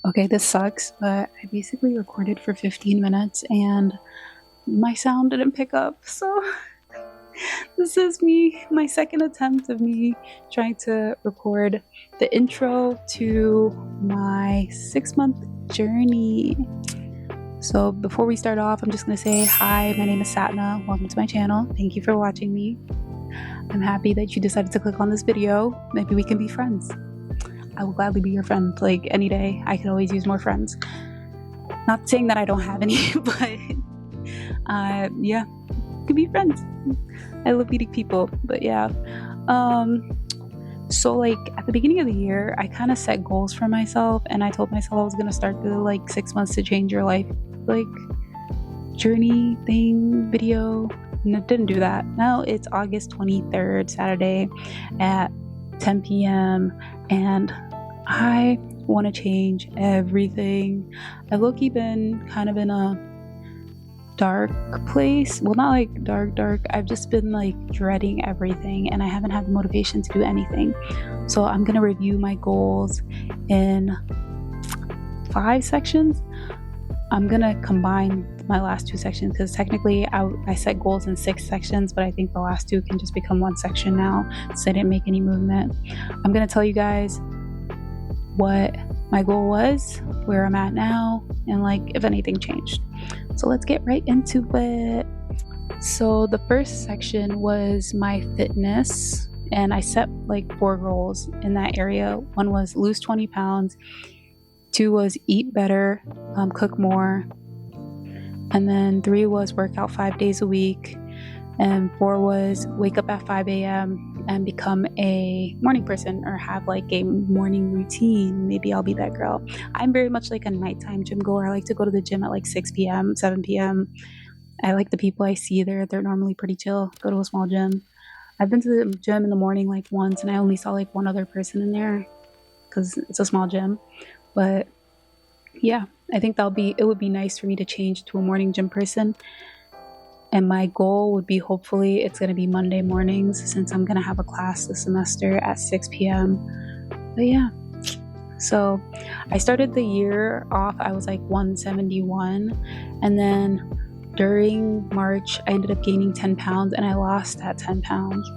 Okay, this sucks, but I basically recorded for 15 minutes and my sound didn't pick up. So this is my second attempt of me trying to record the intro to my 6-month journey. So before we start off, I'm just going to say hi, my name is Satna. Welcome to my channel. Thank you for watching me. I'm happy that you decided to click on this video. Maybe we can be friends. I will gladly be your friend, like any day. I could always use more friends. Not saying that I don't have any, but yeah, could be friends. I love meeting people, but yeah. So like at the beginning of the year, I kind of set goals for myself, and I told myself I was gonna start the like 6 months to change your life like journey thing video. And I didn't do that. Now it's August 23rd, Saturday at 10 p.m. and I want to change everything. I've low-key been kind of in a dark place. Well, not like dark. I've just been like dreading everything and I haven't had the motivation to do anything. So I'm going to review my goals in 5 sections. I'm going to combine my last 2 sections because technically I set goals in 6 sections, but I think the last 2 can just become 1 section now, so I didn't make any movement. I'm going to tell you guys what my goal was, where I'm at now, and like if anything changed. So let's get right into it. So the first section was my fitness, and I set like 4 goals in that area. 1 was lose 20 pounds, 2 was eat better, cook more, and then 3 was work out 5 days a week, and 4 was wake up at 5 a.m. and become a morning person or have like a morning routine. Maybe I'll be that girl. I'm very much like a nighttime gym goer. I like to go to the gym at like 6 p.m., 7 p.m. I like the people I see there. They're normally pretty chill. Go to a small gym. I've been to the gym in the morning like once, and I only saw like 1 other person in there because it's a small gym. But yeah, I think it would be nice for me to change to a morning gym person. And my goal would be, hopefully it's going to be Monday mornings, since I'm going to have a class this semester at 6 p.m. But yeah, so I started the year off, I was like 171. And then during March, I ended up gaining 10 pounds and I lost that 10 pounds.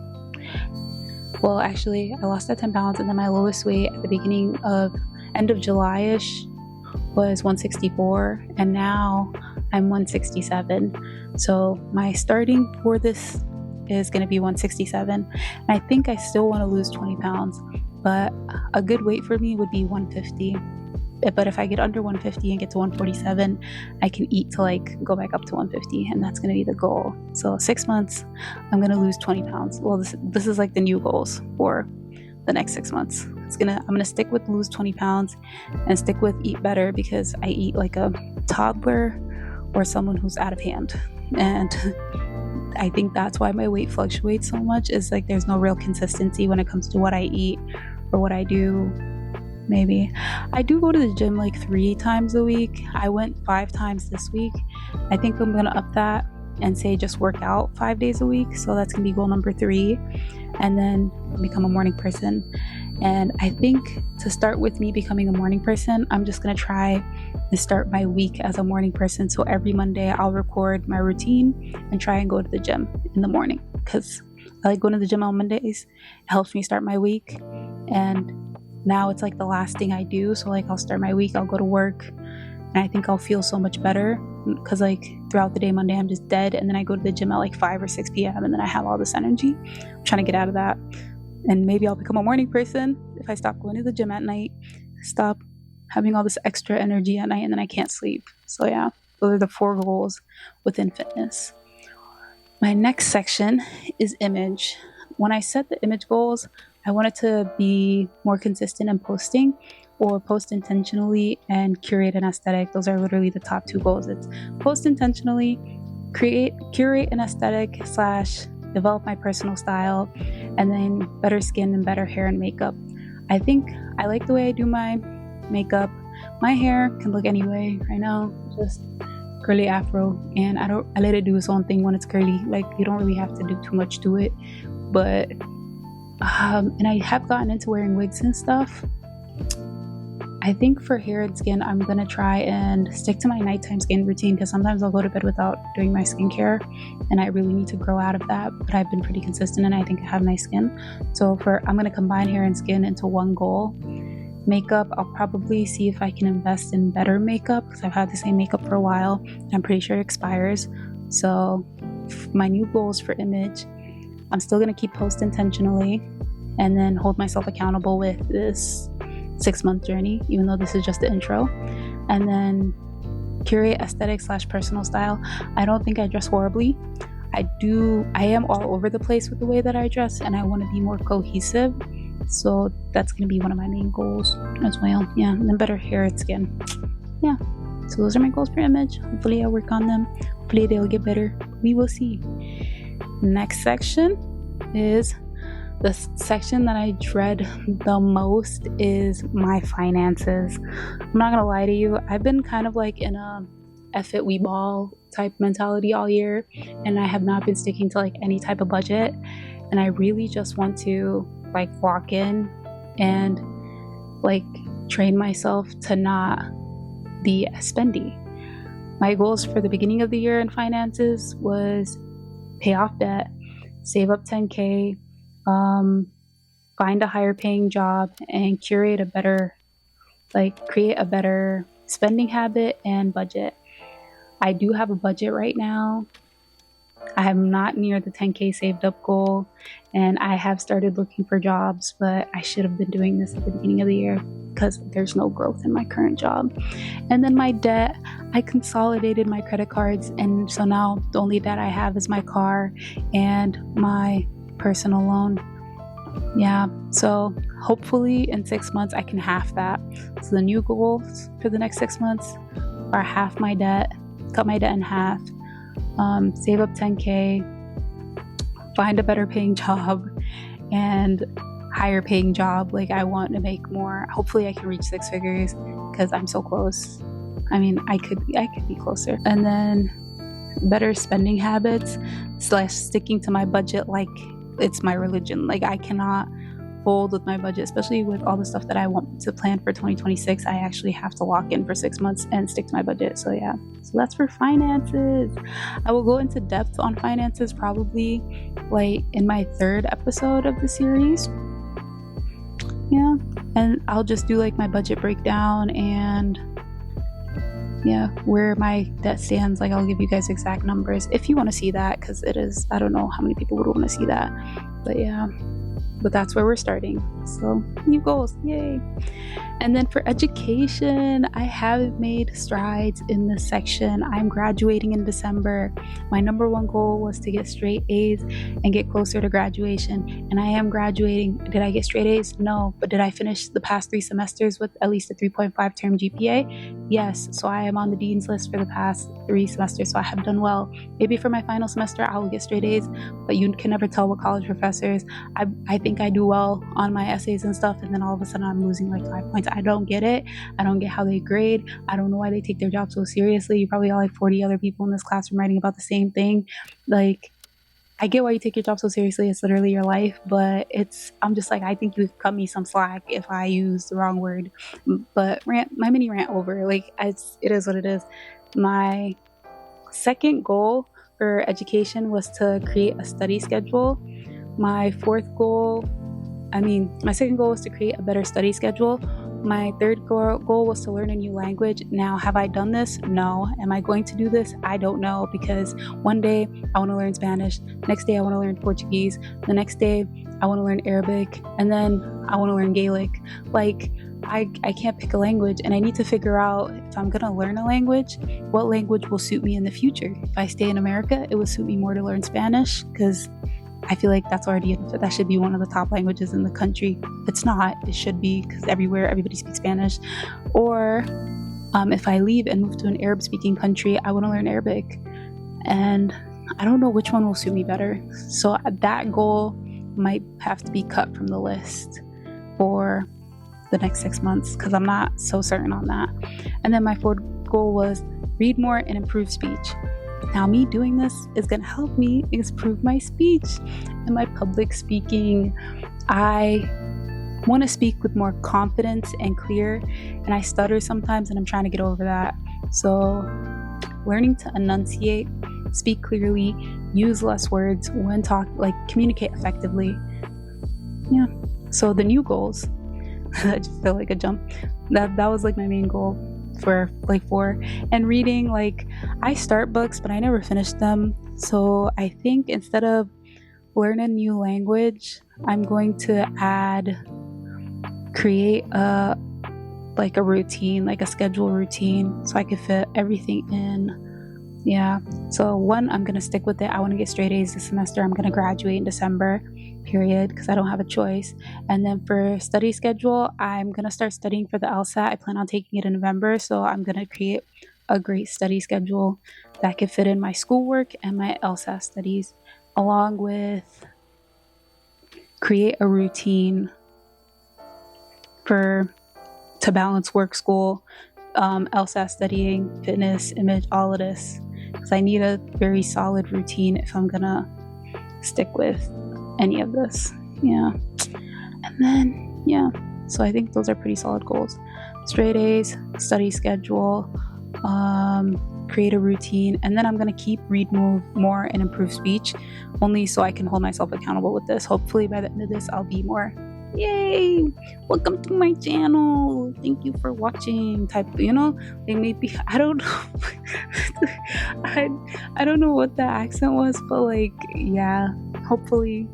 Well, actually, I lost that 10 pounds, and then my lowest weight at the end of July-ish was 164, and now I'm 167. So my starting for this is going to be 167. And I think I still want to lose 20 pounds, but a good weight for me would be 150. But if I get under 150 and get to 147, I can eat to like go back up to 150, and that's going to be the goal. So 6 months, I'm going to lose 20 pounds. Well, this is like the new goals for the next 6 months. I'm gonna stick with lose 20 pounds and stick with eat better, because I eat like a toddler or someone who's out of hand. And I think that's why my weight fluctuates so much, is like there's no real consistency when it comes to what I eat or what I do. Maybe I do go to the gym like 3 times a week. I went 5 times this week. I think I'm gonna up that and say just work out 5 days a week. So that's gonna be goal number 3, and then become a morning person. And I think to start with me becoming a morning person, I'm just gonna try to start my week as a morning person. So every Monday I'll record my routine and try and go to the gym in the morning, because I like going to the gym on Mondays. It helps me start my week, and now it's like the last thing I do. So like I'll start my week, I'll go to work, and I think I'll feel so much better, because like throughout the day, Monday I'm just dead, and then I go to the gym at like 5 or 6 p.m. and then I have all this energy. I'm trying to get out of that, and maybe I'll become a morning person if I stop going to the gym at night, stop having all this extra energy at night, and then I can't sleep. So yeah, those are the 4 goals within fitness. My next section is image. When I set the image goals, I wanted to be more consistent in posting, or post intentionally and curate an aesthetic. Those are literally the top 2 goals. It's post intentionally, curate an aesthetic / develop my personal style, and then better skin and better hair and makeup. I think I like the way I do my makeup. My hair can look any way right now, just curly afro, and I let it do its own thing when it's curly. Like, you don't really have to do too much to it. But and I have gotten into wearing wigs and stuff. I think for hair and skin, I'm gonna try and stick to my nighttime skin routine, because sometimes I'll go to bed without doing my skincare, and I really need to grow out of that. But I've been pretty consistent, and I think I have nice skin. So I'm gonna combine hair and skin into one goal. Makeup, I'll probably see if I can invest in better makeup, because I've had the same makeup for a while, and I'm pretty sure it expires. So my new goals for image, I'm still gonna keep post intentionally, and then hold myself accountable with this 6-month journey, even though this is just the intro. And then curate aesthetic / personal style. I don't think I dress horribly. I am all over the place with the way that I dress, and I want to be more cohesive. So that's going to be one of my main goals as well. Yeah, and then better hair and skin. Yeah, so those are my goals for image. Hopefully I work on them. Hopefully they'll get better. We will see. Next section is the section that I dread the most, is my finances. I'm not gonna lie to you, I've been kind of like in a F it, we ball type mentality all year, and I have not been sticking to like any type of budget, and I really just want to like lock in and like train myself to not be a spendy. My goals for the beginning of the year in finances was pay off debt, save up 10K, find a higher paying job, and create a better spending habit and budget. I do have a budget right now. I am not near the 10K saved up goal, and I have started looking for jobs, but I should have been doing this at the beginning of the year because there's no growth in my current job. And then my debt, I consolidated my credit cards, and so now the only debt I have is my car and my personal loan. Yeah, so hopefully in 6 months I can half that. So the new goals for the next 6 months are half my debt, cut my debt in half, save up 10K, find a better paying job and higher paying job. Like, I want to make more. Hopefully I can reach 6 figures because I'm so close. I mean, I could be closer. And then better spending habits / sticking to my budget like it's my religion. Like, I cannot fold with my budget, especially with all the stuff that I want to plan for 2026. I actually have to lock in for 6 months and stick to my budget. So yeah, so that's for finances. I will go into depth on finances probably like in my 3rd episode of the series. Yeah, and I'll just do like my budget breakdown and yeah, where my debt stands. Like, I'll give you guys exact numbers if you want to see that, because I don't know how many people would want to see that, but yeah, but that's where we're starting. So new goals, yay. And then for education, I have made strides in this section. I'm graduating in December. My number 1 goal was to get straight A's and get closer to graduation, and I am graduating. Did I get straight A's? No. But did I finish the past 3 semesters with at least a 3.5 term GPA? Yes. So I am on the dean's list for the past 3 semesters, so I have done well. Maybe for my final semester I will get straight A's, but you can never tell with college professors. I think I do well on my essays and stuff, and then all of a sudden I'm losing like 5 points. I don't get it. I don't get how they grade. I don't know why they take their job so seriously. You probably got like 40 other people in this classroom writing about the same thing. Like, I get why you take your job so seriously. It's literally your life, but I'm just like, I think you cut me some slack if I use the wrong word. But my mini rant over. Like, it is what it is. My 2nd goal for education was to create a study schedule. My 2nd goal was to create a better study schedule. My 3rd goal was to learn a new language. Now, have I done this? No. Am I going to do this? I don't know, because one day I want to learn Spanish, next day I want to learn Portuguese, the next day I want to learn Arabic, and then I want to learn Gaelic. Like, I can't pick a language, and I need to figure out, if I'm going to learn a language, what language will suit me in the future. If I stay in America, it would suit me more to learn Spanish, because I feel like that should be one of the top languages in the country. It's not. It should be, because everybody speaks Spanish. Or if I leave and move to an Arab-speaking country, I want to learn Arabic. And I don't know which one will suit me better. So that goal might have to be cut from the list for the next 6 months, because I'm not so certain on that. And then my 4th goal was read more and improve speech. Now, me doing this is going to help me improve my speech and my public speaking. I want to speak with more confidence and clear, and I stutter sometimes, and I'm trying to get over that. So learning to enunciate, speak clearly, use less words when communicate effectively. Yeah. So the new goals, I just feel like a jump. That was like my main goal for like 4. And reading, like I start books, but I never finish them. So I think instead of learn a new language, I'm going to create a routine, like a schedule routine, so I could fit everything in. Yeah. So 1, I'm going to stick with it. I want to get straight A's this semester. I'm going to graduate in December, period, because I don't have a choice. And then for study schedule, I'm going to start studying for the LSAT. I plan on taking it in November. So I'm going to create a great study schedule that could fit in my schoolwork and my LSAT studies, along with create a routine to balance work, school, LSAT studying, fitness, image, all of this. Because I need a very solid routine if I'm gonna stick with any of this. Yeah. And then, yeah. So I think those are pretty solid goals. Straight A's, study schedule, create a routine, and then I'm gonna read more and improve speech, only so I can hold myself accountable with this. Hopefully by the end of this, I'll be more, yay, welcome to my channel, thank you for watching type, they maybe, I don't know. I don't know what that accent was, but like, yeah, hopefully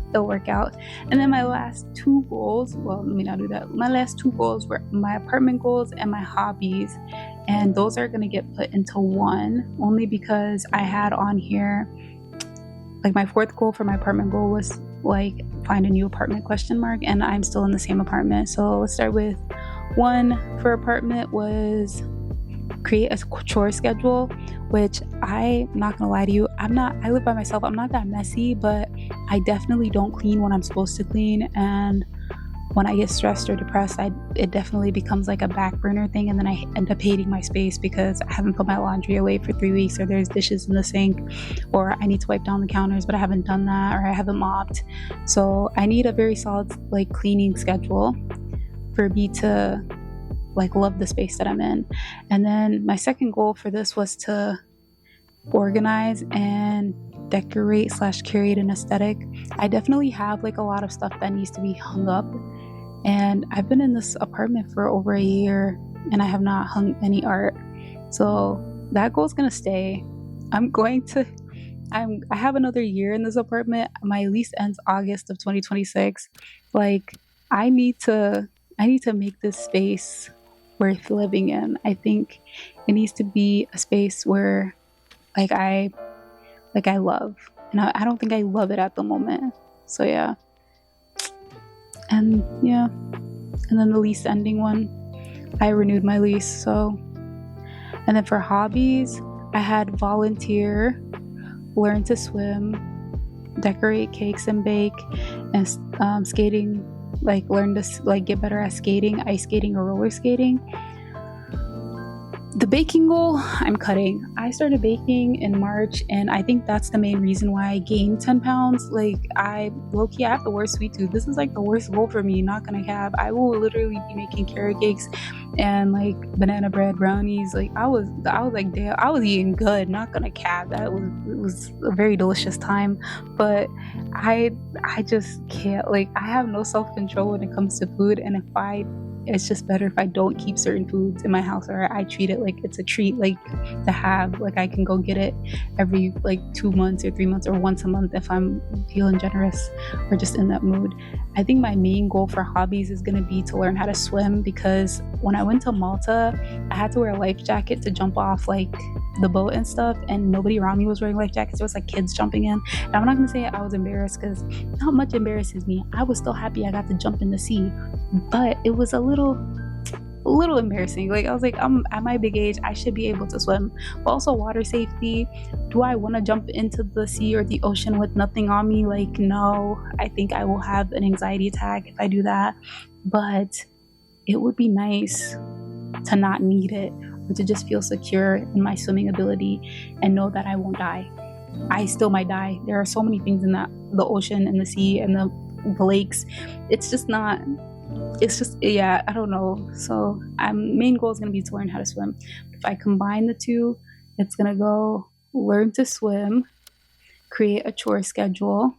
it'll work out. And then my last 2 goals, well, let me not do that. My last 2 goals were my apartment goals and my hobbies, and those are going to get put into 1, only because I had on here, like my 4th goal for my apartment goal was like find a new apartment ? And I'm still in the same apartment. So let's start with 1 for apartment was create a chore schedule, which I'm not gonna lie to you, I live by myself. I'm not that messy, but I definitely don't clean when I'm supposed to clean. And when I get stressed or depressed, it definitely becomes like a back burner thing, and then I end up hating my space because I haven't put my laundry away for 3 weeks, or there's dishes in the sink, or I need to wipe down the counters but I haven't done that, or I haven't mopped. So I need a very solid like cleaning schedule for me to like love the space that I'm in. And then my second goal for this was to organize and decorate / curate an aesthetic. I definitely have like a lot of stuff that needs to be hung up, and I've been in this apartment for over a year and I have not hung any art. So that goal is gonna stay. I have another year in this apartment. My lease ends August of 2026. Like I need to make this space worth living in. I think it needs to be a space where I love, and I don't think I love it at the moment. So yeah. And then the lease ending one, I renewed my lease. So, and then for hobbies, I had volunteer, learn to swim, decorate cakes and bake, and skating, like learn to like get better at skating, ice skating or roller skating. The baking goal, I'm cutting. I started baking in March, and I think that's the main reason why I gained 10 pounds. Like I have the worst sweet tooth. This is like the worst goal for me, not gonna cap. I will literally be making carrot cakes and like banana bread brownies. Like I was like, damn, I was eating good, not gonna cap. It was a very delicious time. But I just can't, like I have no self-control when it comes to food, and it's just better if I don't keep certain foods in my house, or I treat it like it's a treat, like to have, like I can go get it every like 2 months or 3 months or once a month if I'm feeling generous or just in that mood. I think my main goal for hobbies is going to be to learn how to swim, because when I went to Malta, I had to wear a life jacket to jump off like the boat and stuff, and nobody around me was wearing life jackets. It was like kids jumping in, and I'm not gonna say I was embarrassed, because not much embarrasses me. I was still happy I got to jump in the sea, but it was a little embarrassing. Like I was like, I'm at my big age, I should be able to swim. But also water safety, do I want to jump into the sea or the ocean with nothing on me? Like no, I think I will have an anxiety attack if I do that. But it would be nice to not need it, or to just feel secure in my swimming ability and know that I won't die. I still might die. There are so many things in the ocean and the sea and the the lakes. It's just not, it's just, yeah, I don't know. So main goal is going to be to learn how to swim. If I combine the two, it's going to go learn to swim, create a chore schedule,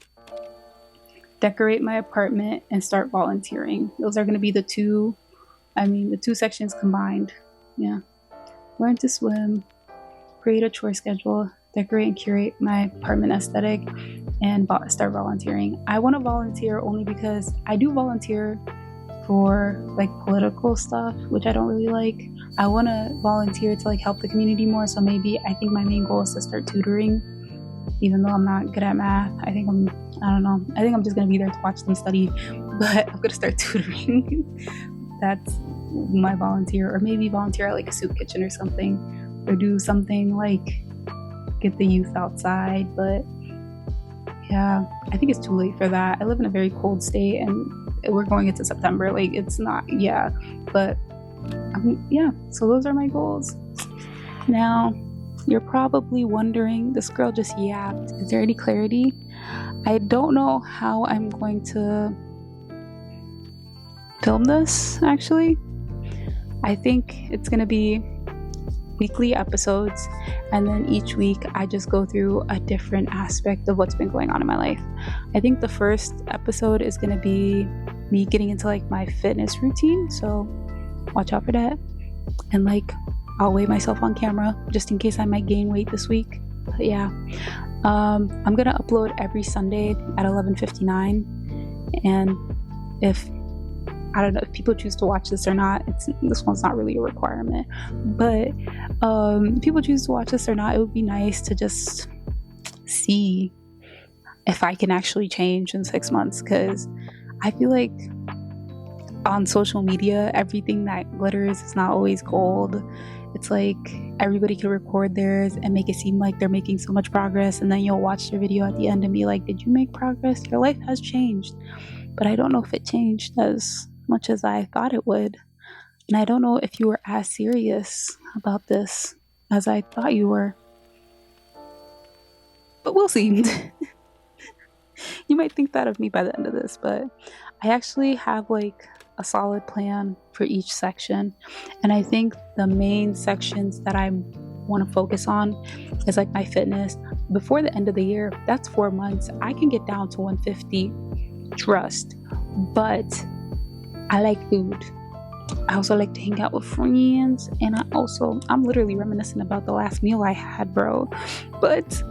decorate my apartment, and start volunteering. Those are going to be the two sections combined. Yeah. Learn to swim, create a chore schedule, decorate and curate my apartment aesthetic, and start volunteering. I want to volunteer only because I do volunteer for like political stuff, which I don't really like. I want to volunteer to like help the community more. So maybe I think my main goal is to start tutoring, even though I'm not good at math. I think I'm just going to be there to watch them study, but I'm going to start tutoring. That's my volunteer, or maybe volunteer at like a soup kitchen or something, or do something like get the youth outside. But yeah, I think it's too late for that. I live in a very cold state and we're going into September. Like it's not, yeah, but yeah, so those are my goals. Now, you're probably wondering, this girl just yapped. Is there any clarity? I don't know how I'm going to film this, actually. I think it's going to be weekly episodes, and then each week I just go through a different aspect of what's been going on in my life. I think the first episode is going to be me getting into like my fitness routine, so watch out for that. And like I'll weigh myself on camera just in case I might gain weight this week. But yeah, I'm gonna upload every Sunday at 11:59, and if I don't know if people choose to watch this or not, this one's not really a requirement, but if people choose to watch this or not, it would be nice to just see if I can actually change in 6 months, because I feel like on social media, everything that glitters is not always gold. It's like everybody can record theirs and make it seem like they're making so much progress, and then you'll watch their video at the end and be like, did you make progress? Your life has changed. But I don't know if it changed as much as I thought it would. And I don't know if you were as serious about this as I thought you were. But we'll see. You might think that of me by the end of this, but I actually have like a solid plan for each section. And I think the main sections that I want to focus on is like my fitness. Before the end of the year, that's 4 months, I can get down to 150, trust. But I like food. I also like to hang out with friends, and I'm literally reminiscing about the last meal I had, bro. But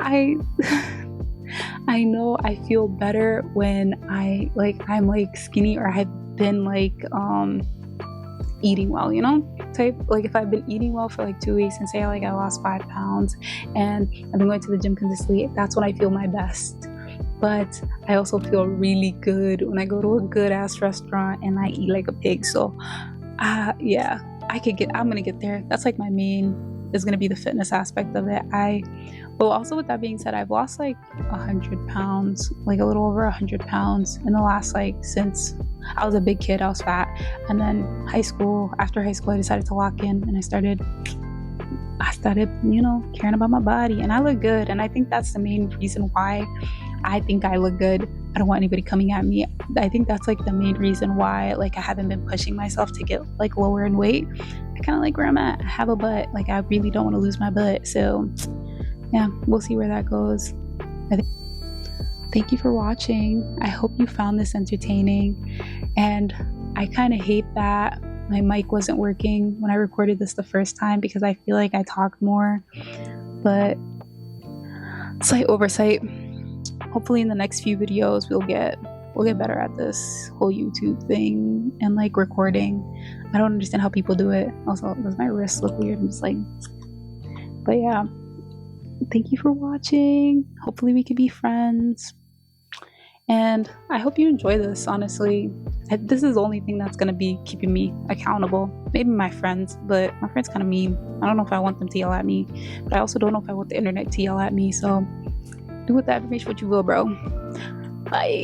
I know I feel better when I'm like skinny, or I've been like eating well, you know, type. Like if I've been eating well for like 2 weeks and say like I lost 5 pounds and I've been going to the gym consistently, that's when I feel my best. But I also feel really good when I go to a good ass restaurant and I eat like a pig. So yeah, I'm gonna get there. That's like my main is gonna be the fitness aspect of it. But also with that being said, I've lost like 100 pounds, like a little over 100 pounds in the last, like, since I was a big kid. I was fat. And then after high school, I decided to lock in, and I started, you know, caring about my body, and I look good. And I think that's the main reason why I think I look good. I don't want anybody coming at me. I think that's like the main reason why like I haven't been pushing myself to get like lower in weight. I kind of like where I'm at. I have a butt. Like I really don't want to lose my butt. So yeah, we'll see where that goes. Thank you for watching. I hope you found this entertaining. And I kind of hate that my mic wasn't working when I recorded this the first time, because I feel like I talked more. But slight oversight. Hopefully in the next few videos we'll get better at this whole YouTube thing and like recording. I don't understand how people do it. Also, does my wrist look weird? I'm just like, but yeah. Thank you for watching. Hopefully we can be friends. And I hope you enjoy this, honestly. This is the only thing that's going to be keeping me accountable. Maybe my friends, but my friends kind of mean. I don't know if I want them to yell at me, but I also don't know if I want the internet to yell at me. So do with that information what you will, bro. Bye.